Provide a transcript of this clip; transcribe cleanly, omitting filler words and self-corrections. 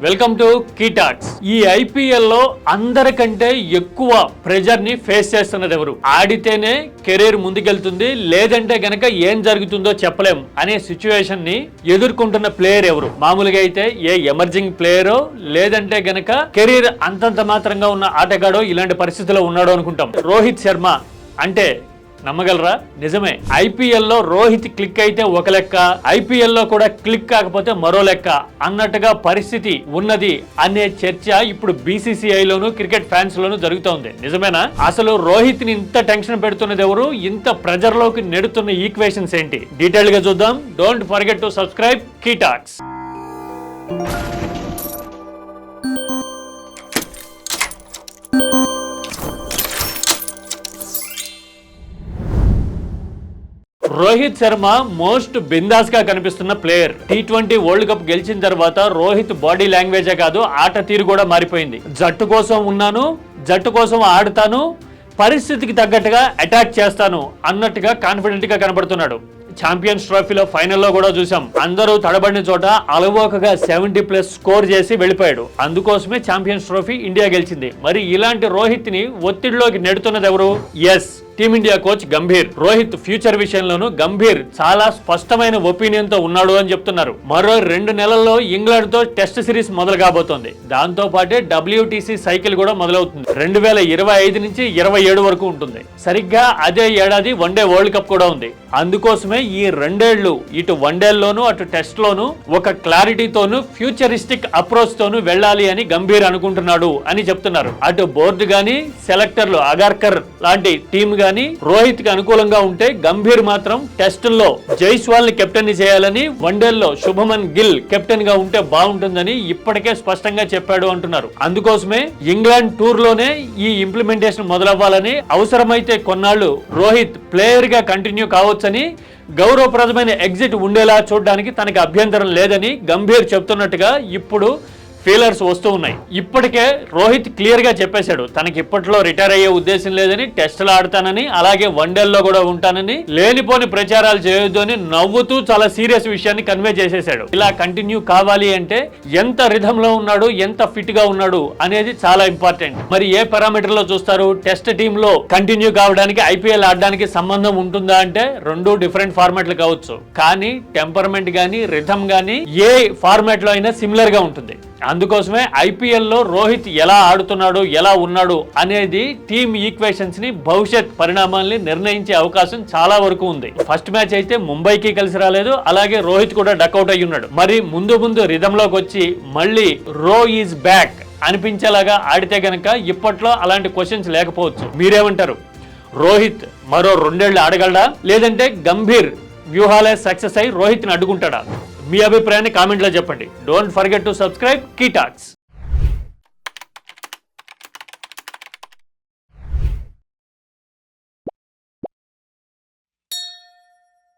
Welcome to కీటాక్స్. ఈ IPL లో అందరికంటే ఎక్కువ ప్రెజర్ ని ఫేస్ చేస్తున్నది ఎవరు? ఆడితేనే కెరీర్ ముందుకెళ్తుంది, లేదంటే గనక ఏం జరుగుతుందో చెప్పలేం అనే సిచ్యువేషన్ ని ఎదుర్కొంటున్న ప్లేయర్ ఎవరు? మామూలుగా అయితే ఏ ఎమర్జింగ్ ప్లేయరో లేదంటే గనక కెరీర్ అంతంత మాత్రంగా ఉన్న ఆటగాడో ఇలాంటి పరిస్థితిలో ఉన్నాడో అనుకుంటాం. రోహిత్ శర్మ అంటే నమ్మగలరా? నిజమే. ఐపీఎల్ లో రోహిత్ క్లిక్ అయితే ఒక లెక్క, ఐపీఎల్ లో కూడా క్లిక్ కాకపోతే మరో లెక్క అన్నట్టుగా పరిస్థితి ఉన్నది అనే చర్చ ఇప్పుడు బీసీసీఐ లోను క్రికెట్ ఫ్యాన్స్ లోను జరుగుతోంది. నిజమేనా? అసలు రోహిత్ ని ఇంత టెన్షన్ పెడుతున్నది ఎవరు? ఇంత ప్రెజర్ లోకి నెడుతున్న ఈక్వేషన్స్ ఏంటి? డీటెయిల్ గా చూద్దాం. డోంట్ ఫర్గెట్ టు సబ్స్క్రైబ్ కీటాక్స్. రోహిత్ శర్మ మోస్ట్ బిందాస్ గా కనిపిస్తున్న ప్లేయర్. T20 వరల్డ్ కప్ గెలిచిన తర్వాత రోహిత్ బాడీ లాంగ్వేజే కాదు, ఆట తీరు కూడా మారిపోయింది. జట్టు కోసం ఉన్నాను, జట్టు కోసం ఆడుతాను, పరిస్థితికి తగ్గట్టుగా అటాక్ చేస్తాను అన్నట్టుగా కాన్ఫిడెంట్ గా కనబడుతున్నాడు. ఛాంపియన్స్ ట్రోఫీలో ఫైనల్లో కూడా చూసాం. అందరూ తడబడిన చోట అలవోకగా 70+ స్కోర్ చేసి వెళ్ళిపోయాడు. అందుకోసమే ఛాంపియన్స్ ట్రోఫీ ఇండియా గెలిచింది. మరి ఇలాంటి రోహిత్ ని ఒత్తిడిలోకి నెడుతున్నది ఎవరు? Yes, Team India coach Gambhir. Rohit future విషయంలోనూ గంభీర్ చాలా స్పష్టమైన ఒపీనియన్ తో ఉన్నాడు అని చెప్తున్నారు. మరో 2 నెలల్లో ఇంగ్లాండ్ తో టెస్ట్ సిరీస్ మొదలు కాబోతోంది. దాంతో పాటే WTC సైకిల్ కూడా మొదలవుతుంది. 2025 నుంచి 27 వరకు ఉంటుంది. సరిగ్గా అదే ఏడాది వన్డే వరల్డ్ కప్ కూడా ఉంది. అందుకోసమే ఈ 2 ఏళ్లు ఇటు వన్డేల్లోనూ అటు టెస్ట్ లోనూ ఒక క్లారిటీతోనూ ఫ్యూచరిస్టిక్ అప్రోచ్ తోనూ వెళ్ళాలి అని గంభీర్ అనుకుంటున్నాడు అని చెప్తున్నారు. అటు బోర్డు గానీ, సెలెక్టర్లు అగార్కర్ లాంటి టీమ్ గానీ రోహిత్ కి అనుకూలంగా ఉంటే, గంభీర్ మాత్రం టెస్టుల్లో జైస్వాల్ ని కెప్టెన్ చేయాలని, వన్డేల్లో శుభమన్ గిల్ కెప్టెన్ గా ఉంటే బాగుంటుందని ఇప్పటికే స్పష్టంగా చెప్పాడు అంటున్నారు. అందుకోసమే ఇంగ్లాండ్ టూర్ లోనే ఈ ఇంప్లిమెంటేషన్ మొదలవ్వాలని, అవసరమైతే కొన్నాళ్లు రోహిత్ ప్లేయర్ గా కంటిన్యూ కావచ్చని, గౌరవప్రదమైన ఎగ్జిట్ ఉండేలా చూడడానికి తనకి అభ్యంతరం లేదని గంభీర్ చెప్తున్నట్టుగా ఇప్పుడు ఫీలర్స్ వస్తూ ఉన్నాయి. ఇప్పటికే రోహిత్ క్లియర్ గా చెప్పేశాడు, తనకి ఇప్పట్లో రిటైర్ అయ్యే ఉద్దేశం లేదని, టెస్టులు ఆడతానని, అలాగే వన్డేల్లో కూడా ఉంటానని, లేనిపోని ప్రచారాలు చేయొద్దు అని నవ్వుతూ చాలా సీరియస్ విషయాన్ని కన్వే చేసేశాడు. ఇలా కంటిన్యూ కావాలి అంటే ఎంత రిథమ్ లో ఉన్నాడు, ఎంత ఫిట్ గా ఉన్నాడు అనేది చాలా ఇంపార్టెంట్. మరి ఏ పారామీటర్ లో చూస్తారు? టెస్ట్ టీమ్ లో కంటిన్యూ కావడానికి ఐపీఎల్ ఆడడానికి సంబంధం ఉంటుందా అంటే 2 డిఫరెంట్ ఫార్మాట్లు కావచ్చు, కానీ టెంపర్మెంట్ గానీ రిథమ్ గానీ ఏ ఫార్మాట్ లో అయినా సిమిలర్ గా ఉంటుంది. అందుకోసమే ఐపీఎల్ లో రోహిత్ ఎలా ఆడుతున్నాడు, ఎలా ఉన్నాడు అనేది టీమ్ ఈక్వేషన్స్ ని, భవిష్యత్ పరిణామాల్ని నిర్ణయించే అవకాశం చాలా వరకు ఉంది. ఫస్ట్ మ్యాచ్ అయితే ముంబైకి కలిసి రాలేదు, అలాగే రోహిత్ కూడా డక్అవుట్ అయ్యి ఉన్నాడు. మరి ముందు రిథమ్ లోకి వచ్చి మళ్ళీ రో ఈజ్ బ్యాక్ అనిపించేలాగా ఆడితే గనక ఇప్పట్లో అలాంటి క్వశ్చన్స్ లేకపోవచ్చు. మీరేమంటారు? రోహిత్ మరో 2 ఏళ్లు ఆడగలడా, లేదంటే గంభీర్ వ్యూహాలే సక్సెస్ అయి రోహిత్ ని అడ్డుకుంటాడా? మీ అభిప్రాయాన్ని కామెంట్లో చెప్పండి. Don't forget to subscribe కీటాక్స్.